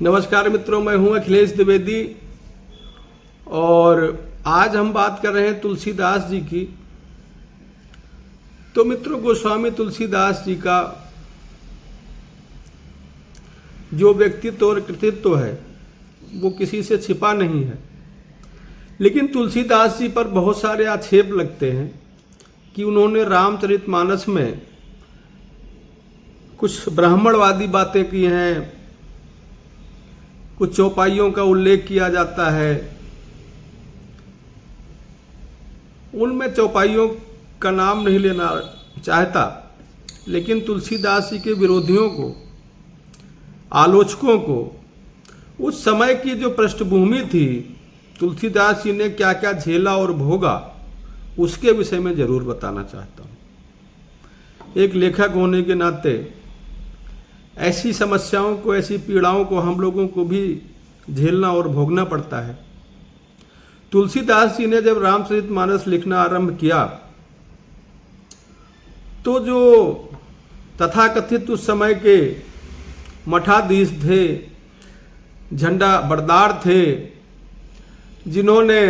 नमस्कार मित्रों, मैं हूं अखिलेश द्विवेदी और आज हम बात कर रहे हैं तुलसीदास जी की। तो मित्रों, गोस्वामी तुलसीदास जी का जो व्यक्तित्व और कृतित्व है वो किसी से छिपा नहीं है, लेकिन तुलसीदास जी पर बहुत सारे आक्षेप लगते हैं कि उन्होंने रामचरितमानस में कुछ ब्राह्मणवादी बातें की हैं, कुछ चौपाइयों का उल्लेख किया जाता है। उनमें चौपाइयों का नाम नहीं लेना चाहता, लेकिन तुलसीदास जी के विरोधियों को, आलोचकों को उस समय की जो पृष्ठभूमि थी, तुलसीदास जी ने क्या क्या झेला और भोगा, उसके विषय में जरूर बताना चाहता हूँ। एक लेखक होने के नाते ऐसी समस्याओं को, ऐसी पीड़ाओं को हम लोगों को भी झेलना और भोगना पड़ता है। तुलसीदास जी ने जब रामचरितमानस लिखना आरंभ किया तो जो तथाकथित उस समय के मठाधीश थे, झंडा बरदार थे, जिन्होंने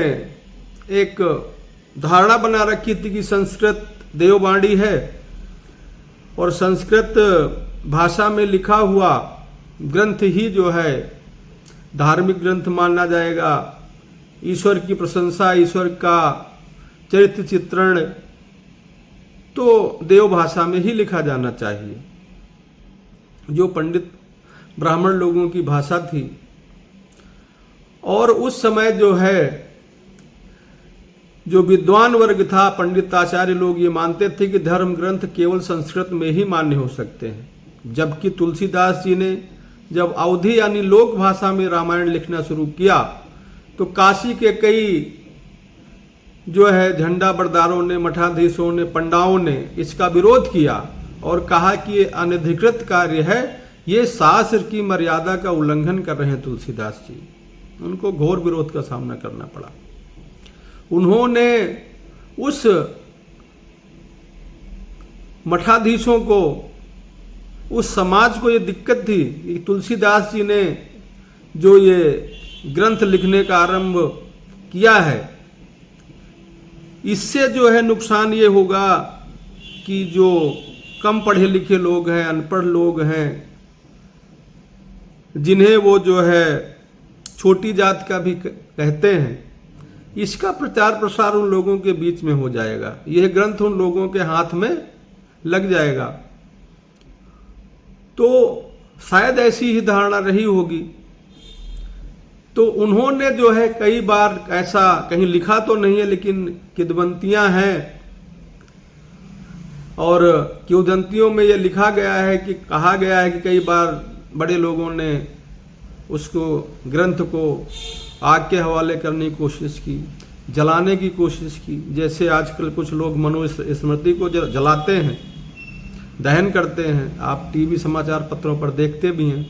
एक धारणा बना रखी थी कि संस्कृत देववाणी है और संस्कृत भाषा में लिखा हुआ ग्रंथ ही जो है धार्मिक ग्रंथ माना जाएगा, ईश्वर की प्रशंसा, ईश्वर का चरित्र चित्रण तो देव भाषा में ही लिखा जाना चाहिए, जो पंडित ब्राह्मण लोगों की भाषा थी। और उस समय जो है जो विद्वान वर्ग था, पंडित आचार्य लोग ये मानते थे कि धर्म ग्रंथ केवल संस्कृत में ही मान्य हो सकते हैं, जबकि तुलसीदास जी ने जब अवधी यानी लोक भाषा में रामायण लिखना शुरू किया तो काशी के कई जो है झंडा बरदारों ने, मठाधीशों ने, पंडाओं ने इसका विरोध किया और कहा कि ये अनधिकृत कार्य है, ये शास्त्र की मर्यादा का उल्लंघन कर रहे हैं तुलसीदास जी। उनको घोर विरोध का सामना करना पड़ा। उन्होंने उस मठाधीशों को, उस समाज को ये दिक्कत थी कि तुलसीदास जी ने जो ये ग्रंथ लिखने का आरंभ किया है, इससे जो है नुकसान ये होगा कि जो कम पढ़े लिखे लोग हैं, अनपढ़ लोग हैं, जिन्हें वो जो है छोटी जात का भी कहते हैं, इसका प्रचार प्रसार उन लोगों के बीच में हो जाएगा, यह ग्रंथ उन लोगों के हाथ में लग जाएगा। तो शायद ऐसी ही धारणा रही होगी। तो उन्होंने जो है कई बार, ऐसा कहीं लिखा तो नहीं है लेकिन किंवदंतियां हैं, और किंवदंतियों में यह लिखा गया है कि कहा गया है कि कई बार बड़े लोगों ने उसको, ग्रंथ को आग के हवाले करने की कोशिश की, जलाने की कोशिश की, जैसे आजकल कुछ लोग मनुस्मृति को जलाते हैं, दहन करते हैं, आप टीवी समाचार पत्रों पर देखते भी हैं।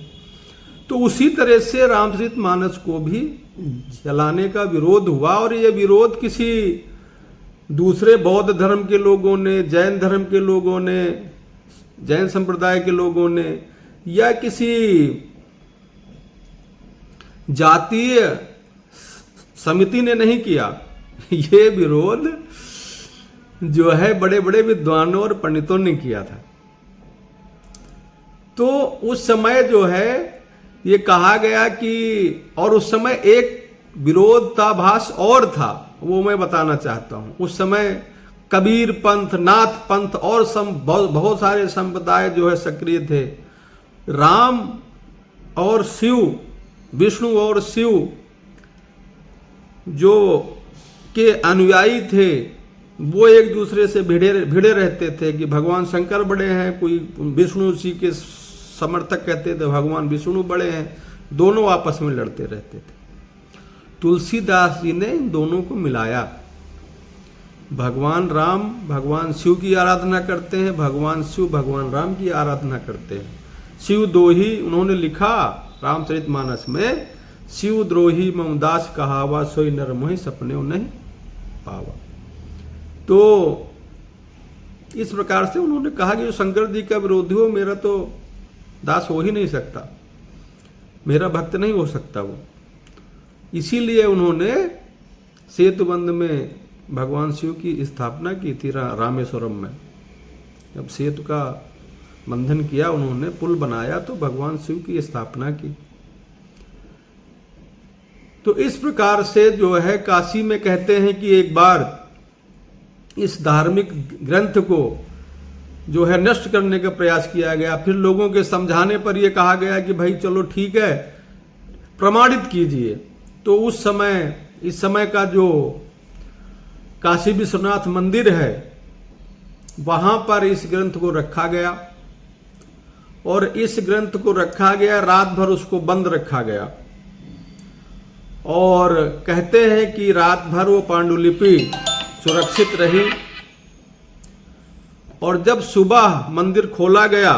तो उसी तरह से रामचरितमानस को भी जलाने का विरोध हुआ, और ये विरोध किसी दूसरे बौद्ध धर्म के लोगों ने, जैन धर्म के लोगों ने, जैन संप्रदाय के लोगों ने, या किसी जातीय समिति ने नहीं किया। ये विरोध जो है बड़े बड़े विद्वानों और पंडितों ने किया था। तो उस समय जो है ये कहा गया कि, और उस समय एक विरोधाभास और था, वो मैं बताना चाहता हूं। उस समय कबीर पंथ, नाथ पंथ और बहुत सारे संप्रदाय जो है सक्रिय थे। राम और शिव, विष्णु और शिव जो के अनुयायी थे, वो एक दूसरे से भिड़े रहते थे कि भगवान शंकर बड़े हैं, कोई विष्णु जी के समर्थक कहते थे भगवान विष्णु बड़े हैं, दोनों आपस में लड़ते रहते थे। तुलसीदास जी ने इन दोनों को मिलाया। भगवान राम भगवान शिव की आराधना करते हैं, भगवान शिव भगवान राम की आराधना करते हैं। शिव दोही उन्होंने लिखा रामचरितमानस में, शिव द्रोही ममदास कहावा, सोई नर मोहि सपने नहीं पावा। तो इस प्रकार से उन्होंने कहा कि जो शंकर जी का विरोधी हो, मेरा तो दास हो ही नहीं सकता। मेरा भक्त नहीं हो सकता वो। इसीलिए उन्होंने सेतुबंध में भगवान शिव की स्थापना की थी रामेश्वरम में। जब सेतु का बंधन किया उन्होंने, पुल बनाया, तो भगवान शिव की स्थापना की। तो इस प्रकार से जो है काशी में कहते हैं कि एक बार इस धार्मिक ग्रंथ को जो है नष्ट करने का प्रयास किया गया। फिर लोगों के समझाने पर यह कहा गया कि भाई चलो ठीक है, प्रमाणित कीजिए। तो उस समय, इस समय का जो काशी विश्वनाथ मंदिर है वहां पर इस ग्रंथ को रखा गया, और इस ग्रंथ को रखा गया, रात भर उसको बंद रखा गया। और कहते हैं कि रात भर वो पांडुलिपि सुरक्षित रही, और जब सुबह मंदिर खोला गया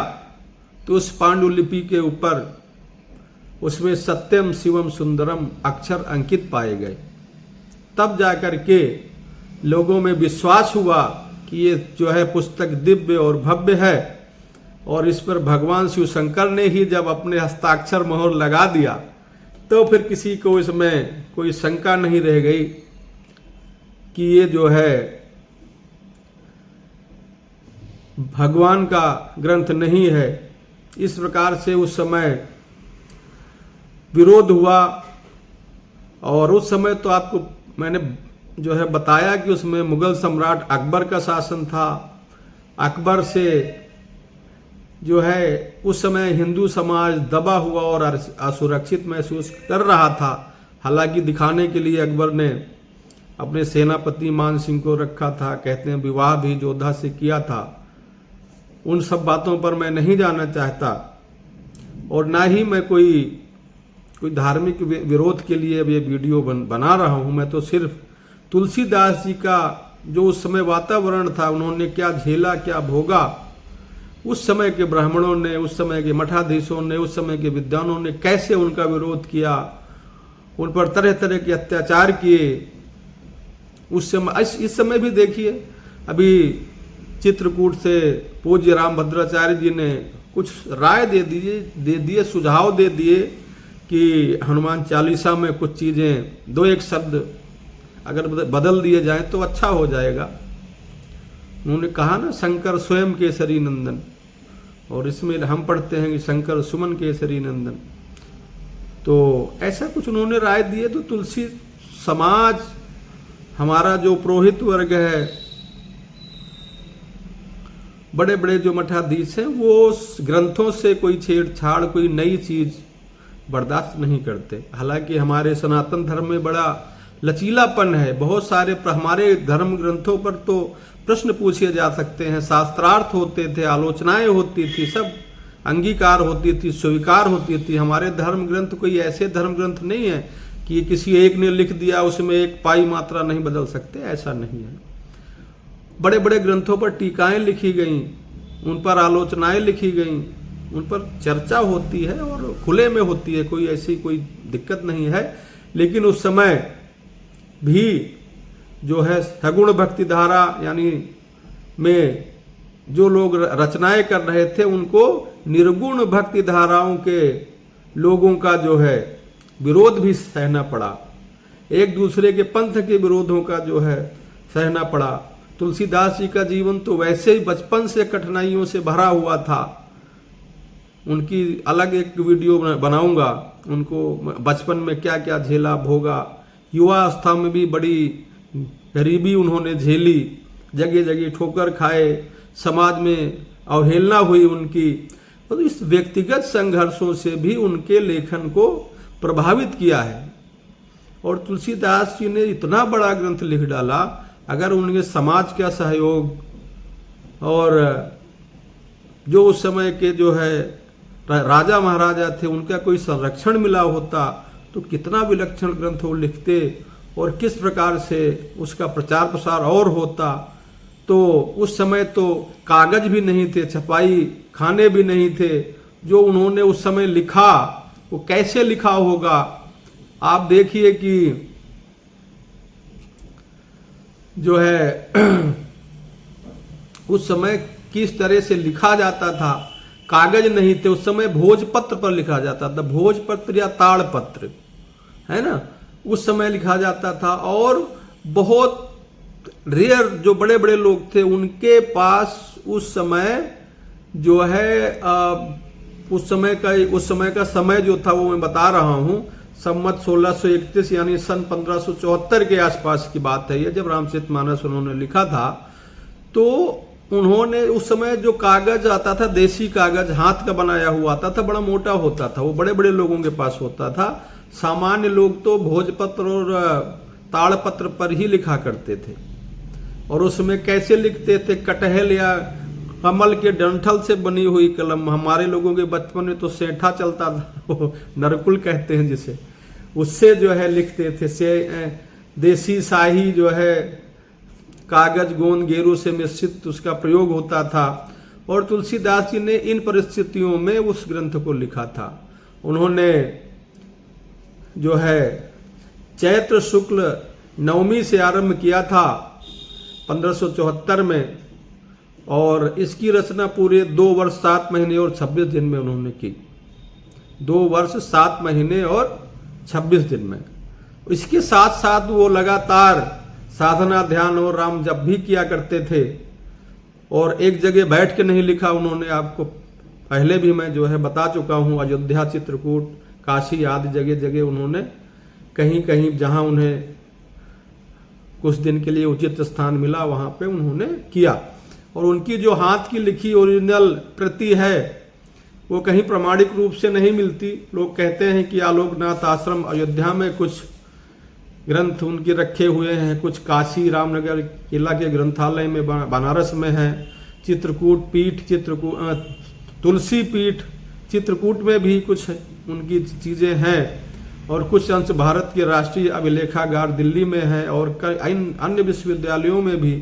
तो उस पांडुलिपि के ऊपर, उसमें सत्यम शिवम सुंदरम अक्षर अंकित पाए गए। तब जाकर के लोगों में विश्वास हुआ कि ये जो है पुस्तक दिव्य और भव्य है, और इस पर भगवान शिव शंकर ने ही जब अपने हस्ताक्षर मोहर लगा दिया तो फिर किसी को इसमें कोई शंका नहीं रह गई कि ये जो है भगवान का ग्रंथ नहीं है। इस प्रकार से उस समय विरोध हुआ, और उस समय तो आपको मैंने जो है बताया कि उसमें मुगल सम्राट अकबर का शासन था। अकबर से जो है उस समय हिंदू समाज दबा हुआ और असुरक्षित महसूस कर रहा था। हालांकि दिखाने के लिए अकबर ने अपने सेनापति मान सिंह को रखा था, कहते हैं विवाह भी जोधा से किया था। उन सब बातों पर मैं नहीं जाना चाहता, और ना ही मैं कोई धार्मिक विरोध के लिए अब ये वीडियो बना रहा हूं। मैं तो सिर्फ तुलसीदास जी का जो उस समय वातावरण था, उन्होंने क्या झेला, क्या भोगा, उस समय के ब्राह्मणों ने, उस समय के मठाधीशों ने, उस समय के विद्वानों ने कैसे उनका विरोध किया, उन पर तरह तरह के अत्याचार किए उस समय। इस समय भी देखिए, अभी चित्रकूट से पूज्य रामभद्राचार्य जी ने कुछ राय दे दिए, सुझाव दे दिए कि हनुमान चालीसा में कुछ चीजें, दो एक शब्द अगर बदल दिए जाएं तो अच्छा हो जाएगा। उन्होंने कहा ना, शंकर स्वयं केसरी नंदन, और इसमें हम पढ़ते हैं कि शंकर सुमन केसरी नंदन। तो ऐसा कुछ उन्होंने राय दिए। तो तुलसी समाज, हमारा जो पुरोहित वर्ग है, बड़े बड़े जो मठाधीश हैं, वो ग्रंथों से कोई छेड़छाड़, कोई नई चीज बर्दाश्त नहीं करते। हालांकि हमारे सनातन धर्म में बड़ा लचीलापन है। बहुत सारे हमारे धर्म ग्रंथों पर तो प्रश्न पूछे जा सकते हैं, शास्त्रार्थ होते थे, आलोचनाएं होती थी, सब अंगीकार होती थी, स्वीकार होती थी। हमारे धर्म ग्रंथ कोई ऐसे धर्म ग्रंथ नहीं है कि किसी एक ने लिख दिया उसमें एक पाई मात्रा नहीं बदल सकते, ऐसा नहीं है। बड़े बड़े ग्रंथों पर टीकाएं लिखी गई, उन पर आलोचनाएं लिखी गई, उन पर चर्चा होती है और खुले में होती है, कोई ऐसी कोई दिक्कत नहीं है। लेकिन उस समय भी जो है सगुण भक्ति धारा यानी में जो लोग रचनाएं कर रहे थे, उनको निर्गुण भक्ति धाराओं के लोगों का जो है विरोध भी सहना पड़ा। एक दूसरे के पंथ के विरोधों का जो है सहना पड़ा। तुलसीदास जी का जीवन तो वैसे ही बचपन से कठिनाइयों से भरा हुआ था। उनकी अलग एक वीडियो बनाऊंगा, उनको बचपन में क्या क्या झेला भोगा। युवा अवस्था में भी बड़ी गरीबी उन्होंने झेली, जगह जगह ठोकर खाए, समाज में अवहेलना हुई उनकी। और इस व्यक्तिगत संघर्षों से भी उनके लेखन को प्रभावित किया है। और तुलसीदास जी ने इतना बड़ा ग्रंथ लिख डाला, अगर उनके समाज का सहयोग और जो उस समय के जो है राजा महाराजा थे उनका कोई संरक्षण मिला होता तो कितना विलक्षण ग्रंथ वो लिखते और किस प्रकार से उसका प्रचार प्रसार और होता। तो उस समय तो कागज भी नहीं थे, छपाई खाने भी नहीं थे। जो उन्होंने उस समय लिखा वो कैसे लिखा होगा आप देखिए कि जो है उस समय किस तरह से लिखा जाता था। कागज नहीं थे, उस समय भोजपत्र पर लिखा जाता था, भोजपत्र या ताड़पत्र, है ना, उस समय लिखा जाता था। और बहुत रेयर जो बड़े बड़े लोग थे उनके पास उस समय जो है उस समय का समय जो था वो मैं बता रहा हूं, संवत 1631 यानी सन 1574 के आसपास की बात है ये, जब रामचरितमानस उन्होंने लिखा था। तो उन्होंने उस समय जो कागज आता था, देसी कागज हाथ का बनाया हुआ आता था, बड़ा मोटा होता था, वो बड़े बड़े लोगों के पास होता था। सामान्य लोग तो भोजपत्र और ताड़पत्र पर ही लिखा करते थे। और उसमें कैसे लिखते थे, कटहल या कमल के डंठल से बनी हुई कलम, हमारे लोगों के बचपन में तो सेठा चलता था, नरकुल कहते हैं जिसे, उससे जो है लिखते थे। देसी शाही जो है कागज गोंद गेरू से मिश्रित उसका प्रयोग होता था। और तुलसीदास जी ने इन परिस्थितियों में उस ग्रंथ को लिखा था। उन्होंने जो है चैत्र शुक्ल नवमी से आरंभ किया था 1574 में, और इसकी रचना पूरे 2 वर्ष 7 महीने और 26 दिन में उन्होंने की। 2 वर्ष 7 महीने और 26 दिन में। इसके साथ साथ वो लगातार साधना ध्यान और राम जप भी किया करते थे। और एक जगह बैठ के नहीं लिखा उन्होंने, आपको पहले भी मैं जो है बता चुका हूँ, अयोध्या, चित्रकूट, काशी आदि जगह जगह उन्होंने कहीं कहीं जहाँ उन्हें कुछ दिन के लिए उचित स्थान मिला वहाँ पे उन्होंने किया। और उनकी जो हाथ की लिखी ओरिजिनल प्रति है वो कहीं प्रमाणिक रूप से नहीं मिलती। लोग कहते हैं कि आलोकनाथ आश्रम अयोध्या में कुछ ग्रंथ उनके रखे हुए हैं, कुछ काशी रामनगर किला के ग्रंथालय में बनारस में है, चित्रकूट पीठ, तुलसी पीठ चित्रकूट में भी कुछ उनकी चीज़ें हैं, और कुछ अंश भारत के राष्ट्रीय अभिलेखागार दिल्ली में है, और कई अन्य विश्वविद्यालयों में भी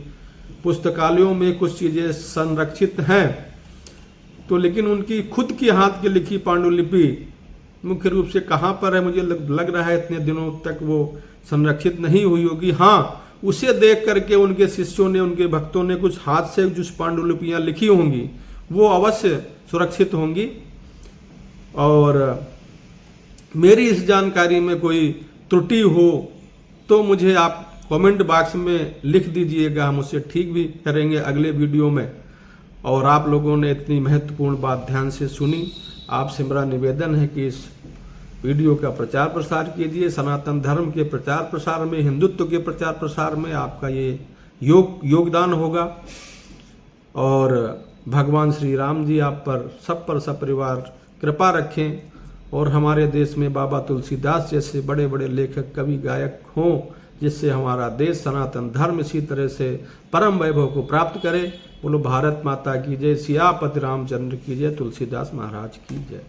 पुस्तकालयों में कुछ चीज़ें संरक्षित हैं। तो लेकिन उनकी खुद की हाथ की लिखी पांडुलिपि मुख्य रूप से कहाँ पर है, मुझे लग रहा है इतने दिनों तक वो संरक्षित नहीं हुई होगी। हाँ, उसे देख करके उनके शिष्यों ने, उनके भक्तों ने कुछ हाथ से जो पांडुलिपियाँ लिखी होंगी वो अवश्य सुरक्षित होंगी। और मेरी इस जानकारी में कोई त्रुटि हो तो मुझे आप कमेंट बॉक्स में लिख दीजिएगा, हम उसे ठीक भी करेंगे अगले वीडियो में। और आप लोगों ने इतनी महत्वपूर्ण बात ध्यान से सुनी, आपसे मेरा निवेदन है कि इस वीडियो का प्रचार प्रसार कीजिए। सनातन धर्म के प्रचार प्रसार में, हिंदुत्व के प्रचार प्रसार में आपका ये योगदान होगा। और भगवान श्री राम जी आप पर सपरिवार कृपा रखें, और हमारे देश में बाबा तुलसीदास जैसे बड़े बड़े लेखक, कवि, गायक हों, जिससे हमारा देश सनातन धर्म इसी तरह से परम वैभव को प्राप्त करे। बोलो भारत माता की जय, सियापति रामचंद्र की जय, तुलसीदास महाराज की जय।